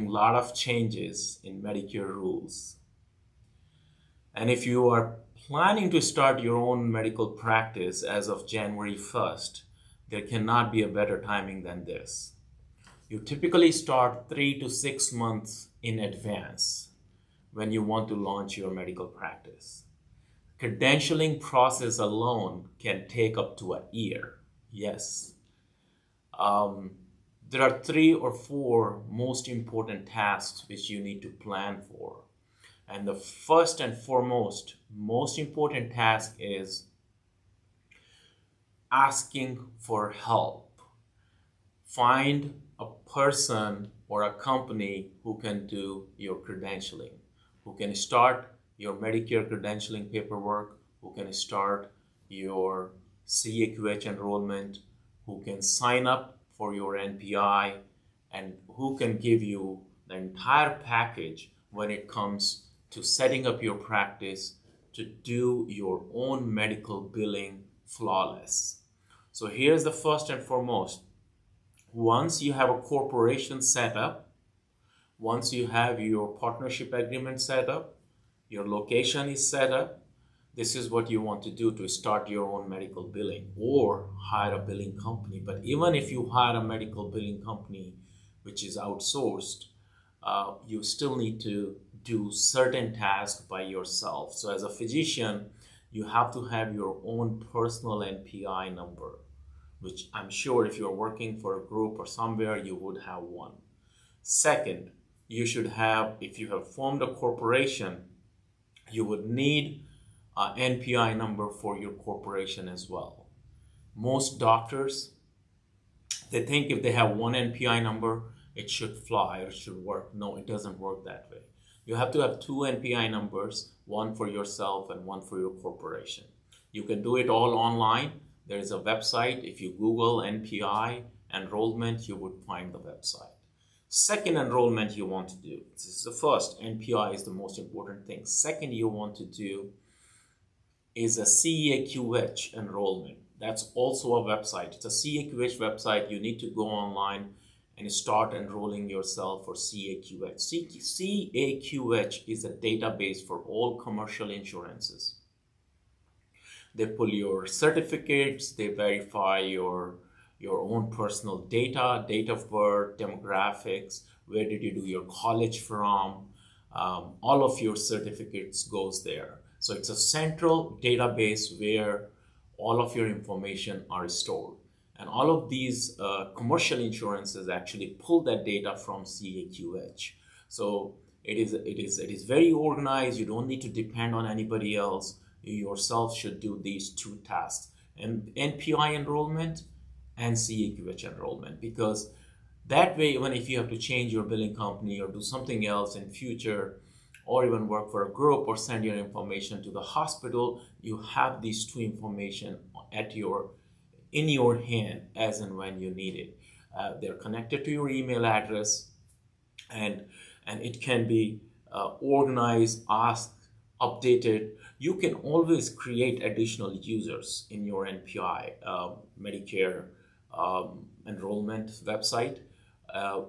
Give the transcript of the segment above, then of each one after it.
a lot of changes in Medicare rules. And if you are planning to start your own medical practice as of January 1st, there cannot be a better timing than this. You typically start 3 to 6 months in advance when you want to launch your medical practice. Credentialing process alone can take up to a year. Yes. There are 3 or 4 most important tasks which you need to plan for. And the first and foremost, most important task is asking for help. Find a person or a company who can do your credentialing, who can start your Medicare credentialing paperwork, who can start your CAQH enrollment, who can sign up for your NPI, and who can give you the entire package when it comes to setting up your practice to do your own medical billing flawless. So here's the first and foremost. Once you have a corporation set up, once you have your partnership agreement set up, your location is set up, this is what you want to do to start your own medical billing or hire a billing company. But even if you hire a medical billing company which is outsourced, you still need to do certain tasks by yourself. So as a physician, you have to have your own personal NPI number, which I'm sure if you're working for a group or somewhere, you would have one. Second, you should have, if you have formed a corporation, you would need an NPI number for your corporation as well. Most doctors, they think if they have one NPI number, it should fly or it should work. No, it doesn't work that way. You have to have 2 NPI numbers, one for yourself and one for your corporation. You can do it all online. There is a website. If you Google NPI enrollment, you would find the website. Second enrollment you want to do, this is the first, NPI is the most important thing. Second you want to do is a CAQH enrollment. That's also a website. It's a CAQH website. You need to go online and start enrolling yourself for CAQH. CAQH is a database for all commercial insurances. They pull your certificates, they verify your own personal data, date of birth, demographics, where did you do your college from, all of your certificates goes there. So it's a central database where all of your information are stored. And all of these commercial insurances actually pull that data from CAQH. So it is very organized. You don't need to depend on anybody else. You yourself should do these 2 tasks, and NPI enrollment and CAQH enrollment, because that way, even if you have to change your billing company or do something else in future, or even work for a group or send your information to the hospital, you have these 2 information in your hand as and when you need it. They're connected to your email address, and it can be organized, asked, updated. You can always create additional users in your NPI Medicare enrollment website.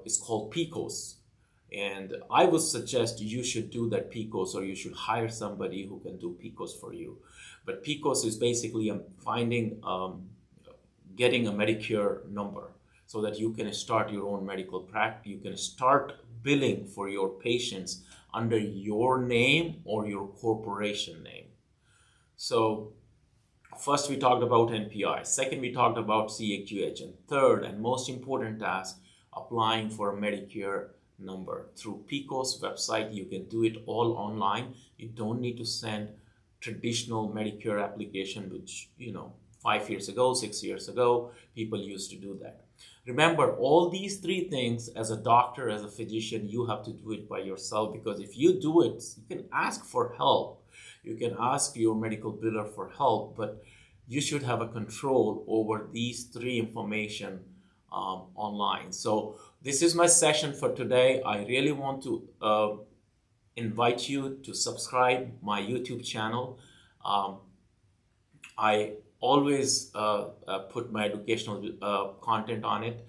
It's called PICOS. And I would suggest you should do that PICOS, or you should hire somebody who can do PICOS for you. But PICOS is basically getting a Medicare number so that you can start your own medical practice. You can start billing for your patients under your name or your corporation name. So first we talked about NPI. Second, we talked about CAQH. And third and most important task, applying for a Medicare number through PICOS website. You can do it all online. You don't need to send traditional Medicare application, which 5 years ago, 6 years ago, people used to do that. Remember, all these 3 things, as a doctor, as a physician, you have to do it by yourself, because if you do it, you can ask for help. You can ask your medical biller for help, but you should have a control over these 3 information online. So this is my session for today. I really want to invite you to subscribe my YouTube channel. I always put my educational content on it.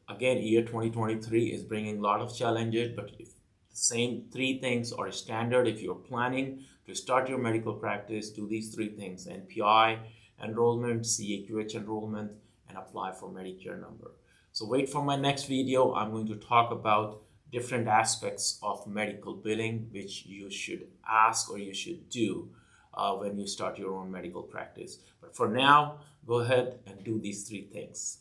Again, year 2023 is bringing a lot of challenges, but if the same three things are standard, if you're planning to start your medical practice, do these three things: NPI enrollment, CAQH enrollment, and apply for Medicare number. So wait for my next video. I'm going to talk about different aspects of medical billing which you should ask or you should do when you start your own medical practice. But for now, go ahead and do these three things.